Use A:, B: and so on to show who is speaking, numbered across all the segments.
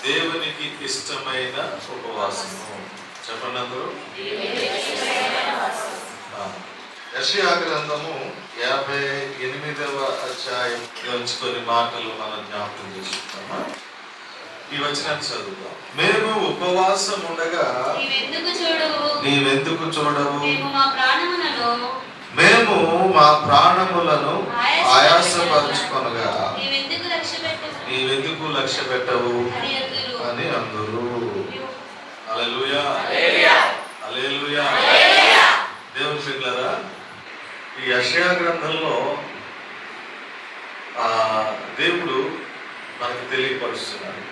A: దేవునికి ఇష్టమైన ఉపవాసము. చెప్పండి అందరూ. యెషయా గ్రంథము 58వ అధ్యాయం నుంచి కొన్ని మాటలు మనం జ్ఞాపకం చేసుకుంటామా? ఈ వచనాన్ని చదువుతాం. మేము ఉపవాసం ఉండగా నీవెందుకు చూడవు? మేము మా ప్రాణములను ఆయాసపరుచుకొనగా నీవెందుకు లక్ష్య పెట్టవు అని అందరూ. హల్లెలూయా, హల్లెలూయా. దేవుని బిడ్డలారా, ఈ యెషయా గ్రంథంలో దేవుడు మనకు తెలియపరుస్తున్నాడు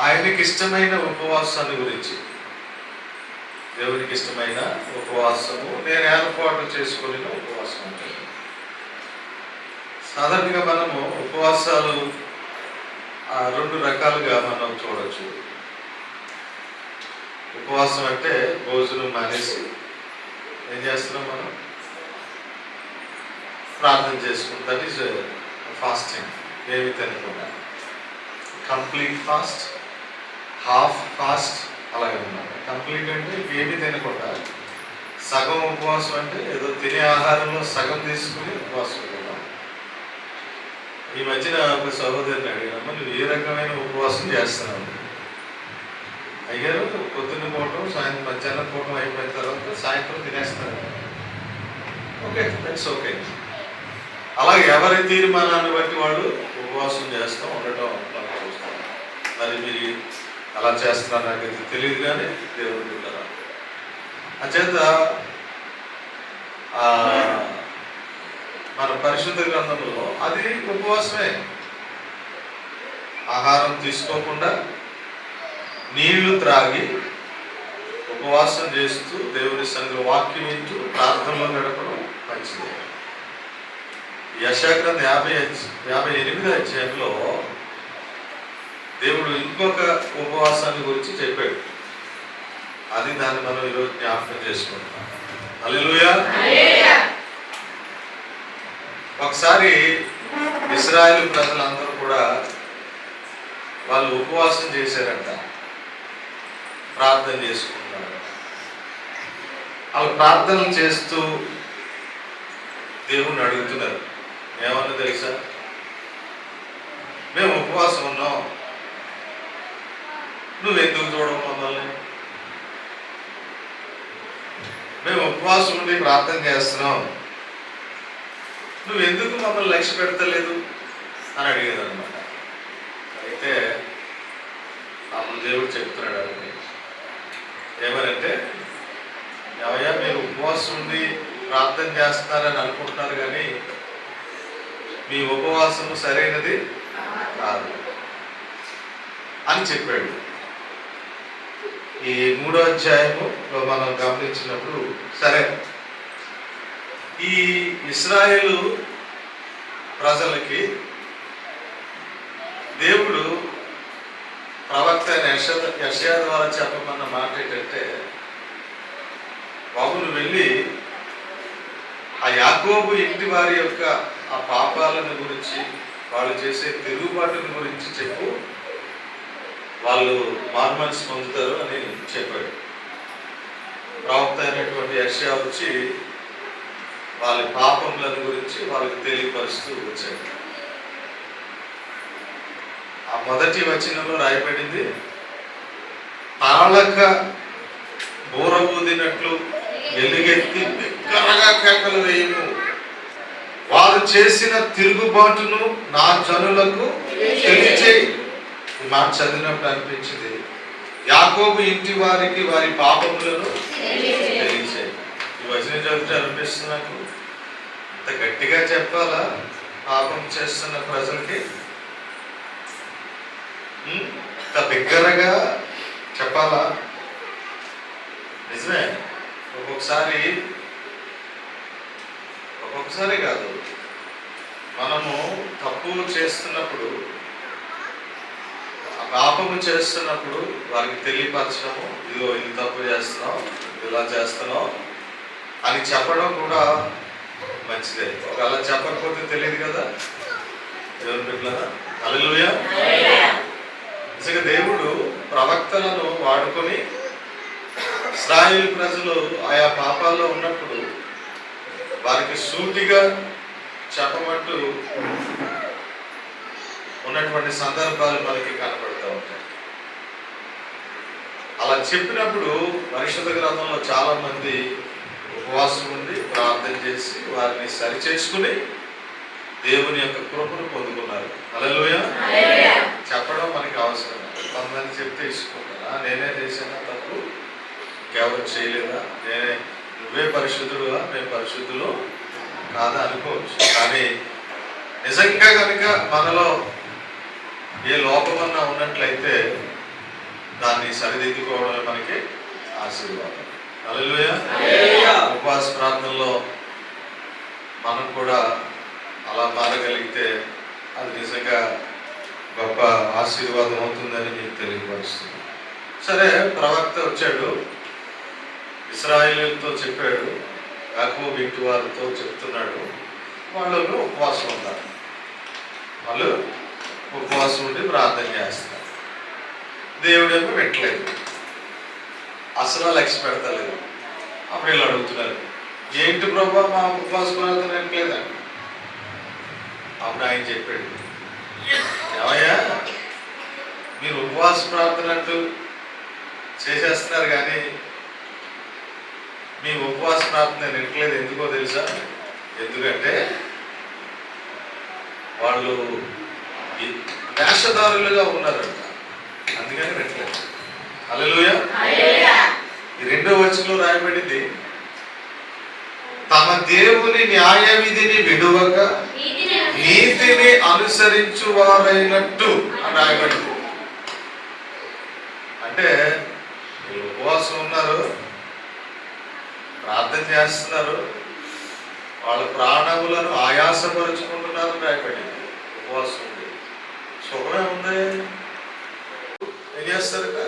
A: ఆయనకి ఇష్టమైన ఉపవాసాన్ని గురించి. దేవునికి ఇష్టమైన ఉపవాసము నేను ఏర్పాటు చేసుకుని ఉపవాసం ఉంటుంది. సాధారణంగా మనము ఉపవాసాలు రెండు రకాలుగా మనం చూడొచ్చు. ఉపవాసం అంటే భోజనం మానేసి ఏం చేస్తున్నాం, మనం ప్రార్థన చేసుకుంటాం. That is fasting. ఏమి తినకుండా కంప్లీట్ ఫాస్ట్, హాఫ్ ఫాస్ట్ అలాగనమాట. కంప్లీట్ అంటే ఏమి తినకుండా, సగం ఉపవాసం అంటే ఏదో తినే ఆహారంలో సగం తీసుకుని ఉపవాసం ఉంటాం. ఈ మధ్యన ఒక సహోదరిని అడిగానమ్మా, నువ్వు ఏ రకమైన ఉపవాసం చేస్తున్నావు? అయ్యారు పొద్దున్న పూటం సాయంత్రం మధ్యాహ్నం పూటం అయిపోయిన తర్వాత సాయంత్రం తినేస్తారు. Okay, that's okay. అలాగే ఎవరి తీర్మానాన్ని బట్టి వాళ్ళు ఉపవాసం చేస్తాం, ఉండటం చూస్తాం. మరి మీరు అలా చేస్తున్నారు నాకైతే తెలియదు, కానీ దేవుడు బిడ్డలారా, అంచేత మన పరిశుద్ధ గ్రంథంలో అది ఉపవాసమే. ఆహారం తీసుకోకుండా నీళ్లు త్రాగి ఉపవాసం చేస్తూ దేవుని సన్నిధిలో వాక్యం వింటూ ప్రార్థనలో గడపడం మంచిది. యెషయా గ్రంథం 58వ అధ్యాయంలో దేవుడు ఇంకొక ఉపవాసాన్ని గురించి చెప్పాడు. అది దాన్ని మనం ఈరోజు జ్ఞాపకం చేసుకుంటాం. హల్లెలూయా. ఒకసారి ఇశ్రాయేలు ప్రజలందరూ కూడా వాళ్ళు ఉపవాసం చేశారంట, ప్రార్థన చేసుకుంటున్నారు. వాళ్ళు ప్రార్థనలు చేస్తూ దేవుణ్ణి అడుగుతున్నారు. ఏమన్నా తెలుసా? మేము ఉపవాసం ఉన్నాం, నువ్వెందుకు చూడవు మమ్మల్ని? మేము ఉపవాసం ఉండి ప్రార్థన చేస్తున్నాం, నువ్వెందుకు మమ్మల్ని లక్ష్య పెడతలేదు అని అడిగేది అనమాట. అయితే అప్పుడు దేవుడు చెప్తున్నాడు అని, ఏమనంటే, ఎవయ్యా మీరు ఉపవాసం ఉండి ప్రార్థన చేస్తున్నారని అనుకుంటున్నారు, కానీ మీ ఉపవాసము సరైనది కాదు అని చెప్పాడు. ఈ 3వ అధ్యాయములో మనం గమనించినప్పుడు, సరే ఈ ఇశ్రాయేలు ప్రజలకి దేవుడు ప్రవక్త యెషయా ద్వారా చెప్పమన్న మాట ఏంటంటే, బాబు నువ్వు వెళ్ళి ఆ యాకోబు ఇంటి వారి యొక్క ఆ పాపాలను గురించి, వాళ్ళు చేసే తిరుగుబాటుని గురించి చెప్పు, వాళ్ళు మారుమనసు పొందుతారు అని చెప్పాడు. ప్రవక్త అయినటువంటి యెషయా వచ్చి వాళ్ళ పాపములను గురించి వాళ్ళకి తెలియపరుస్తూ వచ్చాడు. ఆ మొదటి వచనంలో రాయబడింది, తాళక బోర ఊదినట్లు ఎలుగెత్తి బిగ్గరగా కేకలు వేయము, వారు చేసిన తిరుగుబాటును నా జనులకు తెలియచేయి. ఈ మాట చదివినప్పుడు అనిపించింది, యాకోబు ఇంటి వారికి వారి పాపములను తెలియచేయి. ఈ వచనం చదివితే అనిపిస్తుంది నాకు, ఇంత గట్టిగా చెప్పాలా పాపం చేస్తున్న ప్రజలకి? ఇంత బిగ్గరగా చెప్పాలా? నిజమే. ఒక్కొక్కసారి కాదు, మనము తప్పు చేస్తున్నప్పుడు, పాపము చేస్తున్నప్పుడు వారికి తెలియపరచడము, ఇదిగో ఇది తప్పు చేస్తున్నాం, ఇలా చేస్తున్నాం అని చెప్పడం కూడా మంచిదే. ఒకవేళ చెప్పకపోతే తెలియదు కదా. దేవుని బిడ్డలారా, హల్లెలూయా. నిజంగా దేవుడు ప్రవక్తలను వాడుకొని ఇశ్రాయేలు ప్రజలు ఆయా పాపాల్లో ఉన్నప్పుడు వారికి సూటిగా చెప్పమంటూ ఉన్నటువంటి సందర్భాలు మనకి కనపడుతూ ఉంటాయి. అలా చెప్పినప్పుడు పరిశుద్ధ గ్రంథంలో చాలా మంది ఉపవాసం ఉండి ప్రార్థన చేసి వారిని సరి చేసుకుని దేవుని యొక్క కృపను పొందుకున్నారు. హల్లెలూయా. చెప్పడం మనకి అవసరం. కొంతమంది చెప్తే ఇసుకుంటారా, నేనే చేశానా తప్పు, ఇంకెవరు చేయలేదా, నువ్వే పరిశుద్ధుడుగా మేము పరిశుద్ధులు కాదా అనుకోవచ్చు. కానీ నిజంగా కనుక మనలో ఏ లోపమన్నా ఉన్నట్లయితే దాన్ని సరిదిద్దుకోవడం మనకి ఆశీర్వాదం. హల్లెలూయా. ఉపవాస ప్రార్థనలో మనం కూడా అలా మారగలిగితే అది నిజంగా గొప్ప ఆశీర్వాదం అవుతుందని మీకు తెలియపరుస్తుంది. సరే, ప్రవక్త వచ్చాడు, ఇశ్రాయేలుతో చెప్పాడు, యాకోబు ఇంటి వారితో చెప్తున్నాడు. వాళ్ళు ఉపవాసం ఉన్నారు. వాళ్ళు ఉపవాసం ఉండి ప్రార్థన చేస్తారు. దేవుడేమో పెట్టలేదు, అసలు లక్ష్య పెడతలేదు. అప్పుడు వీళ్ళు అడుగుతున్నారు, ఏంటి ప్రభా మా ఉపవాస ప్రార్థన పెట్టలేదండి. అప్పుడు ఆయన చెప్పాడు, ఏమయ్యా మీరు ఉపవాస ప్రార్థన అంటూ చేసేస్తున్నారు కానీ మీ ఉపవాస ప్రార్థన వినట్లేదు. ఎందుకో తెలుసా? ఎందుకంటే వాళ్ళు వేషధారులుగా ఉన్నారంట, అందుకని వినట్లేదు. హల్లెలూయా. ఈ 2వ వచనంలో రాయబడింది, తమ దేవుని న్యాయ విధిని విడువక నీతిని అనుసరించు వారైనట్టు అని రాయబడింది. అంటే వీళ్ళు ఉపవాసం ఉన్నారు, ప్రార్థన చేస్తున్నారు, వాళ్ళ ప్రాణములను ఆయాసపరుచుకుంటున్నారు రాయబడింది. ఉపవాసం ఉంది, సుఖమే ఉంది. ఏం చేస్తారట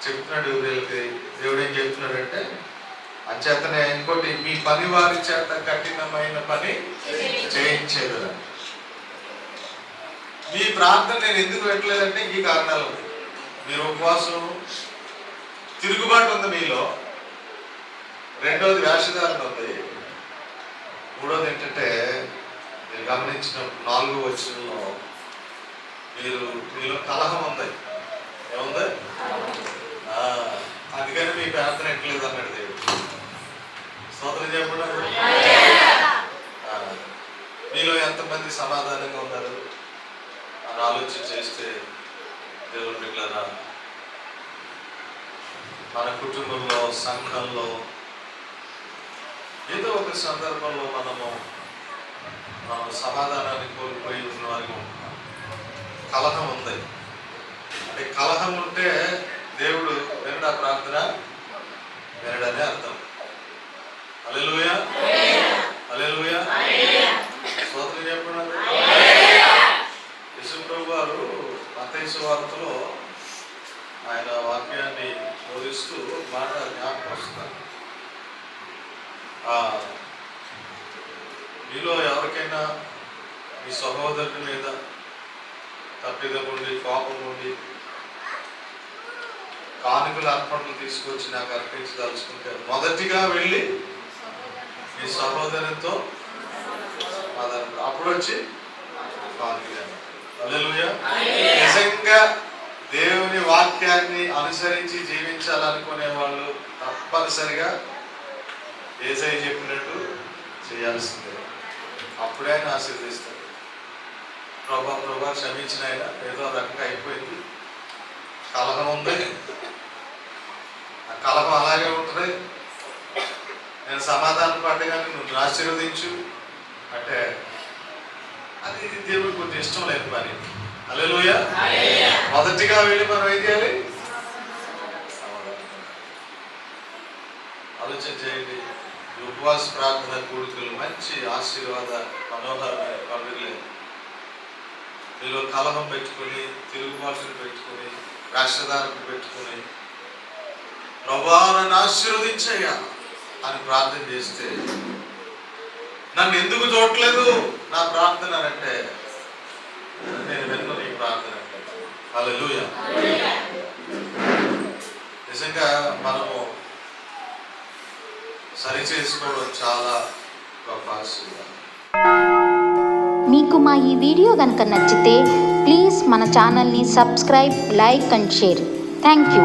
A: చెప్తున్నాడు వీళ్ళకి. దేవుడు ఏం చెప్తున్నాడంటే, అంచేతనే ఇంకోటి, మీ పని వారి చేత కఠినమైన పని చేయించేది. మీ ప్రార్థన నేను ఎందుకు పెట్టలేదంటే ఈ కారణాలు ఉంది. మీరు ఉపవాసం, తిరుగుబాటు ఉంది మీలో, 2వది వేషధారణ ఉంది, 3వది ఏంటంటే మీరు గమనించిన 4వ వచనంలో మీలో కలహం ఉంది. ఏముంది? అందుకని మీ ప్రార్థన ఎట్లేదు అన్నాడు దేవుడు. స్తోత్రం చెప్పడం. మీలో ఎంతమంది సమాధానంగా ఉన్నారు అని ఆలోచన చేస్తే దేవుడు బిడ్డలారా, మన కుటుంబంలో, సంఘంలో ఏదో ఒక సందర్భంలో మనం సమాధానాన్ని కోల్పోయి ఉన్న వారికి ఉంటున్నాం. కలహం ఉంది అంటే, కలహం ఉంటే దేవుడు వినడా ప్రార్థన వినడనే అర్థం. హల్లెలూయా. హల్లెలూయా. స్తోత్రం చెప్పండి. యేసు ప్రభు వారు మత్తయి సువార్తలో ఆయన వాక్యాన్ని బోధిస్తూ మాట జ్ఞాపకం వస్తారు. మీలో ఎవరికైనా మీ సహోదరుని మీద తప్పిదం ఉండి, కోపం ఉండి, కానుకల అర్పణలు తీసుకొచ్చి నాకు అర్పించదలుచుకుంటే మొదటిగా వెళ్ళి మీ సహోదరునితో అప్పుడు వచ్చి కానుకలు. హల్లెలూయా. నిజంగా దేవుని వాక్యాన్ని అనుసరించి జీవించాలనుకునే వాళ్ళు తప్పనిసరిగా యేసయ్య చెప్పినట్టు చేయాల్సిందే. అప్పుడే ఆయన ఆశీర్వదిస్తాడు. ప్రభా క్షమించిన ఆయన ఏదో రకంగా అయిపోయింది, కలహం ఉంది, ఆ కలహం అలాగే ఉంటుంది, నేను సమాధానం పడ్డగానే నువ్వు ఆశీర్వదించు అంటే అది దేవుడికి కొంచెం ఇష్టం లేదు పని. హల్లెలూయా. మొదటిగా వెళ్ళి మనం ఏం చేయాలి? ఆలోచన చేయండి. ఉపవాస ప్రార్థన కూడికలు మంచి ఆశీర్వాద మనోహరమైన పండుగలే. మీలో కలహం పెట్టుకుని, తిరుగుబాటును పెట్టుకుని, రాష్ట్రధారణ పెట్టుకుని ప్రభువా నన్ను ఆశీర్వదించయ్యా అని ప్రార్థన చేస్తే, నన్ను ఎందుకు చూడట్లేదు నా ప్రార్థన అంటే, నేను విన్ను. ప్రార్థన అంటారు. హల్లెలూయా. నిజంగా మనము సరి చేసుకోవడం చాలా గొప్ప ఆశీర్వాదం.
B: మీకు మా ఈ వీడియో కనుక నచ్చితే ప్లీజ్ మన ఛానల్ని subscribe, like and share. Thank you.